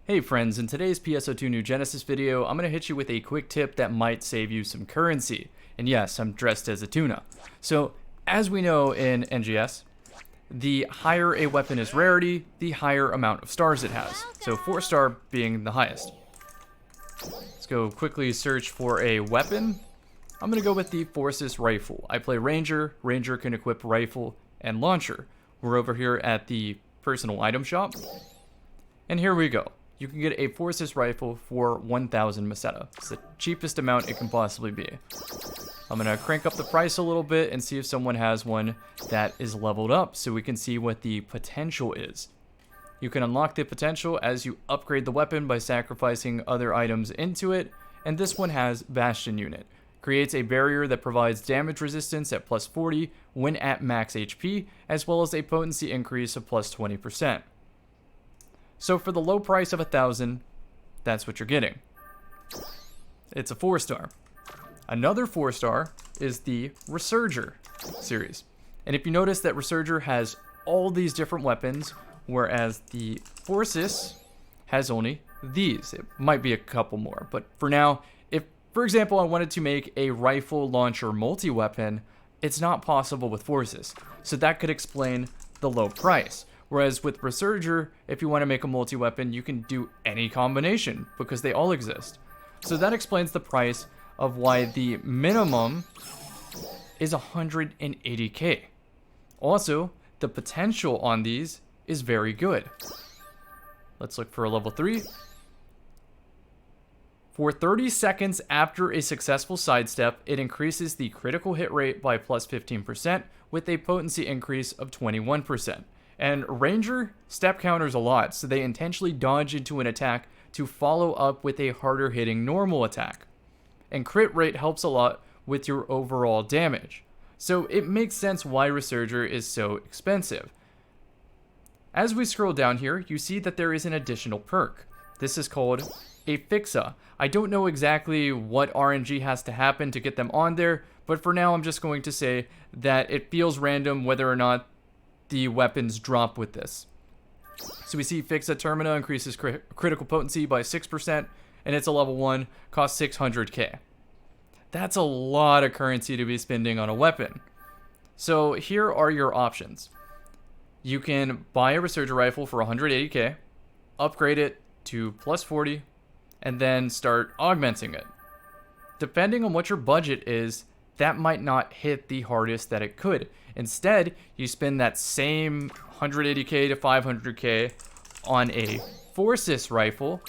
Hey friends, in today's PSO2 New Genesis video, I'm going to hit you with a quick tip that might save you some currency. And yes, I'm dressed as a tuna. So, as we know in NGS, the higher a weapon is rarity, the higher amount of stars it has. So 4-star being the highest. Let's go quickly search for a weapon. I'm going to go with the Forces Rifle. I play Ranger. Ranger can equip Rifle and Launcher. We're over here at the personal item shop. And here we go. You can get a Forces Rifle for 1,000 Meseta. It's the cheapest amount it can possibly be. I'm going to crank up the price a little bit and see if someone has one that is leveled up so we can see what the potential is. You can unlock the potential as you upgrade the weapon by sacrificing other items into it, and this one has Bastion Unit. Creates a barrier that provides damage resistance at plus 40 when at max HP, as well as a potency increase of plus 20%. So for the low price of 1,000, that's what you're getting. It's a 4-star. Another 4-star is the Resurger series. And if you notice that Resurger has all these different weapons, whereas the Forces has only these. It might be a couple more, but for now, if, for example, I wanted to make a rifle launcher multi-weapon, it's not possible with Forces. So that could explain the low price. Whereas with Resurger, if you want to make a multi-weapon, you can do any combination because they all exist. So that explains the price of why the minimum is 180k. Also, the potential on these is very good. Let's look for a level 3. For 30 seconds after a successful sidestep, it increases the critical hit rate by plus 15% with a potency increase of 21%. And Ranger step counters a lot, so they intentionally dodge into an attack to follow up with a harder hitting normal attack. And crit rate helps a lot with your overall damage. So it makes sense why Resurger is so expensive. As we scroll down here, you see that there is an additional perk. This is called a Fixa. I don't know exactly what RNG has to happen to get them on there, but for now I'm just going to say that it feels random whether or not the weapons drop with this. So we see Fixa Termina increases critical potency by 6%, and it's a level 1, costs 600k. That's a lot of currency to be spending on a weapon. So here are your options. You can buy a Resurger rifle for 180k, upgrade it to plus 40, and then start augmenting it. Depending on what your budget is, that might not hit the hardest that it could. Instead, you spend that same 180k to 500k on a Forces rifle,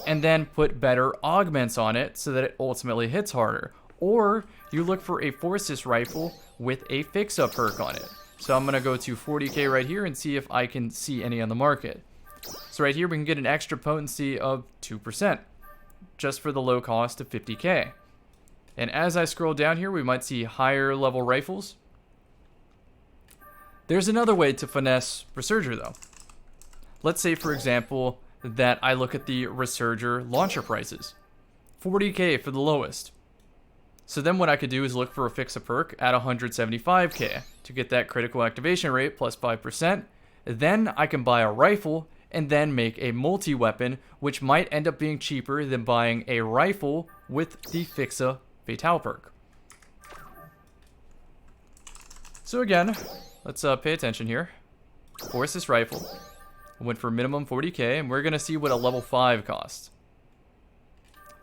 and then put better augments on it so that it ultimately hits harder. Or you look for a Forces rifle with a Fixa perk on it. So I'm going to go to 40k right here and see if I can see any on the market. So right here we can get an extra potency of 2% just for the low cost of 50k. And as I scroll down here, we might see higher level rifles. There's another way to finesse Resurger though. Let's say, for example, that I look at the Resurger launcher prices. 40k for the lowest. So then what I could do is look for a Fixa perk at 175k to get that critical activation rate plus 5%. Then I can buy a rifle and then make a multi-weapon, which might end up being cheaper than buying a rifle with the Fixa Fatale perk. So again, let's pay attention here. Forces rifle. I went for minimum 40k, and we're going to see what a level 5 costs.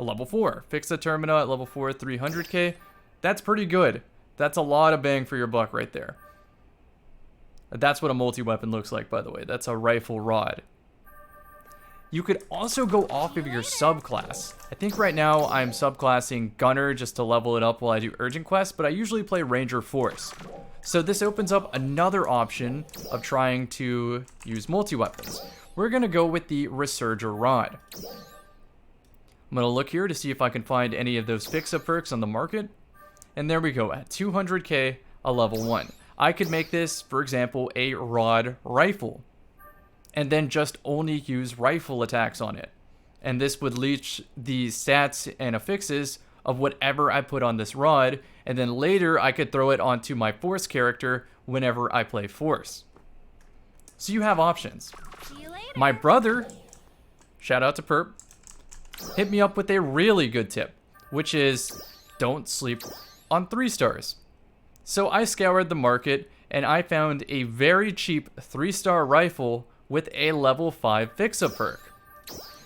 A level 4. Fixa Termina at level 4, 300k. That's pretty good. That's a lot of bang for your buck right there. That's what a multi-weapon looks like, by the way. That's a rifle rod. You could also go off of your subclass. I think right now I'm subclassing Gunner just to level it up while I do urgent quests, but I usually play Ranger Force. So this opens up another option of trying to use multi-weapons. We're going to go with the Resurger Rod. I'm going to look here to see if I can find any of those Fixa perks on the market. And there we go, at 200k, a level 1. I could make this, for example, a Rod Rifle, and then just only use rifle attacks on it. And this would leech the stats and affixes of whatever I put on this rod, and then later I could throw it onto my Force character whenever I play Force. So you have options. My brother shout out to Perp, hit me up with a really good tip, which is don't sleep on 3 stars. So I scoured the market and I found a very cheap 3-star rifle with a level 5 fix-up perk,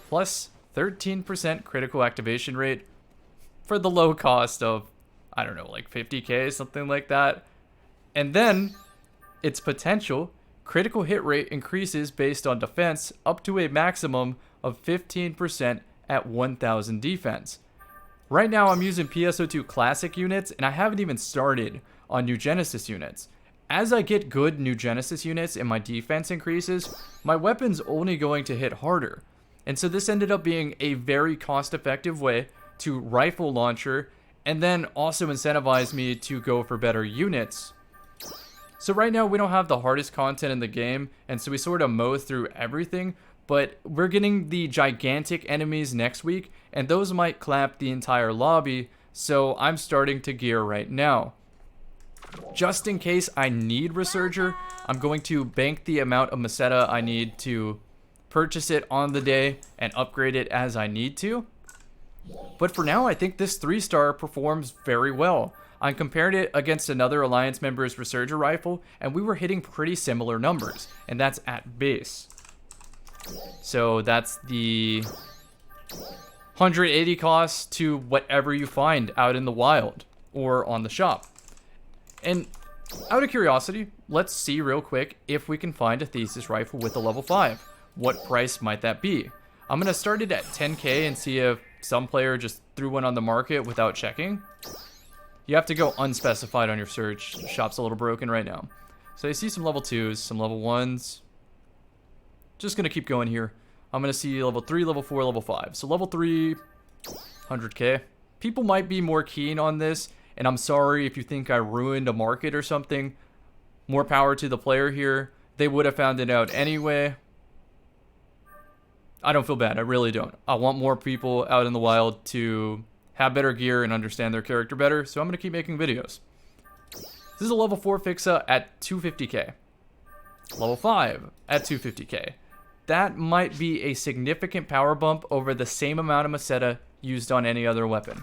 plus 13% critical activation rate for the low cost of, I don't know, like 50k, something like that. And then its potential critical hit rate increases based on defense up to a maximum of 15% at 1000 defense. Right now I'm using PSO2 classic units and I haven't even started on New Genesis units. As I get good New Genesis units and my defense increases, my weapon's only going to hit harder. And so this ended up being a very cost-effective way to rifle launcher and then also incentivize me to go for better units. So right now we don't have the hardest content in the game, and so we sort of mow through everything, but we're getting the gigantic enemies next week, and those might clap the entire lobby, so I'm starting to gear right now. Just in case I need Resurger, I'm going to bank the amount of Meseta I need to purchase it on the day and upgrade it as I need to. But for now, I think this 3-star performs very well. I compared it against another Alliance member's Resurger rifle, and we were hitting pretty similar numbers, and that's at base. So that's the 180 cost to whatever you find out in the wild or on the shop. And out of curiosity, let's see real quick if we can find a Thesis rifle with a level 5. What price might that be? I'm going to start it at 10k and see if some player just threw one on the market without checking. You have to go unspecified on your search. The shop's a little broken right now. So I see some level 2s, some level 1s. Just going to keep going here. I'm going to see level 3, level 4, level 5. So level 3, 100k. People might be more keen on this, and I'm sorry if you think I ruined a market or something. More power to the player here. They would have found it out anyway. I don't feel bad. I really don't. I want more people out in the wild to have better gear and understand their character better, so I'm going to keep making videos. This is a level 4 Fixa at 250k. Level 5 at 250k. That might be a significant power bump over the same amount of Meseta used on any other weapon.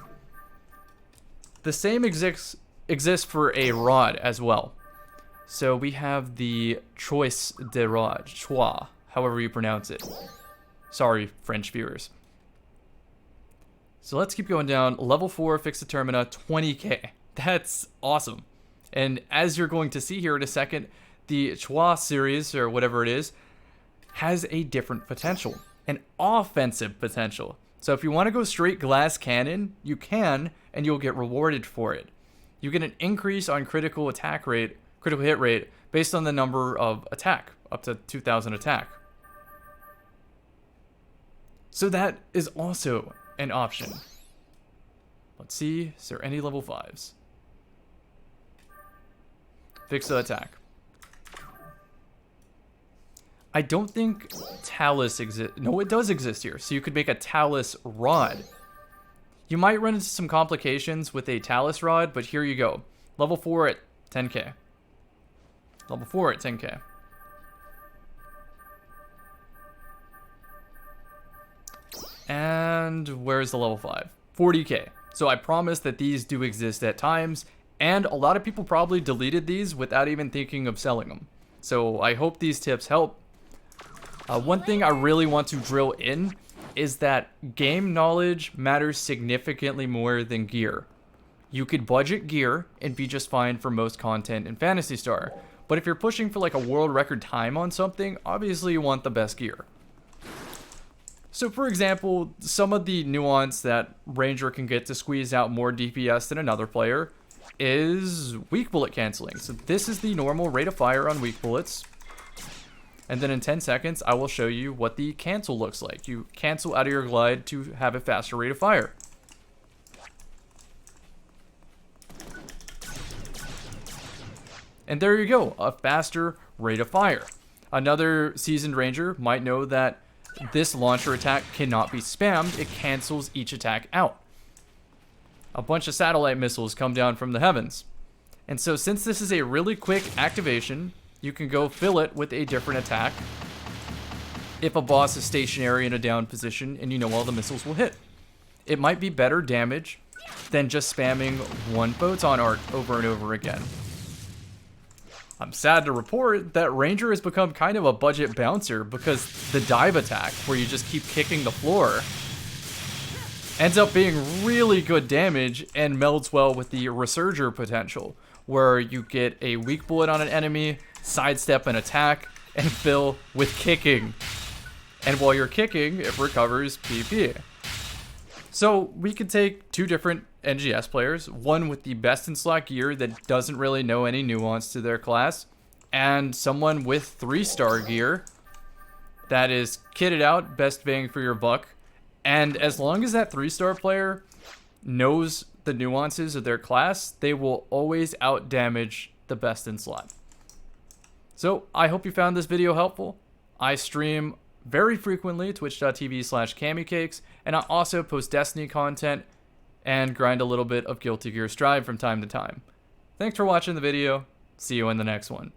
The same exists for a rod as well. So we have the Choice de Rod, Choix, however you pronounce it. Sorry, French viewers. So let's keep going down. Level 4 Fixa Termina, 20k. That's awesome. And as you're going to see here in a second, the Choix series, or whatever it is, has a different potential. An offensive potential. So if you want to go straight glass cannon, you can, and you'll get rewarded for it. You get an increase on critical attack rate, critical hit rate, based on the number of attack, up to 2000 attack. So that is also an option. Let's see, is there any level 5s? Fixa attack. I don't think Talus exists. No, it does exist here. So you could make a Talus rod. You might run into some complications with a Talus rod, but here you go. Level 4 at 10k. Level 4 at 10k. And where's the level 5? 40k. So I promise that these do exist at times, and a lot of people probably deleted these without even thinking of selling them. So I hope these tips help. One thing I really want to drill in is that game knowledge matters significantly more than gear. You could budget gear and be just fine for most content in Phantasy Star, but if you're pushing for like a world record time on something, obviously you want the best gear. So for example, some of the nuance that Ranger can get to squeeze out more DPS than another player is weak bullet canceling. So this is the normal rate of fire on weak bullets. And then in 10 seconds, I will show you what the cancel looks like. You cancel out of your glide to have a faster rate of fire. And there you go, a faster rate of fire. Another seasoned Ranger might know that this launcher attack cannot be spammed. It cancels each attack out. A bunch of satellite missiles come down from the heavens. And so since this is a really quick activation, you can go fill it with a different attack if a boss is stationary in a down position and you know all the missiles will hit. It might be better damage than just spamming one photon arc over and over again. I'm sad to report that Ranger has become kind of a budget bouncer because the dive attack, where you just keep kicking the floor, ends up being really good damage and melds well with the Resurger potential, where you get a weak bullet on an enemy, sidestep an attack, and fill with kicking. And while you're kicking, it recovers PP. So we could take two different NGS players, one with the best in slot gear that doesn't really know any nuance to their class, and someone with 3-star gear that is kitted out, best bang for your buck. And as long as that 3-star player knows the nuances of their class, they will always out damage the best in slot. So I hope you found this video helpful. I stream very frequently, twitch.tv/camicakes, and I also post Destiny content and grind a little bit of Guilty Gear Strive from time to time. Thanks for watching the video. See you in the next one.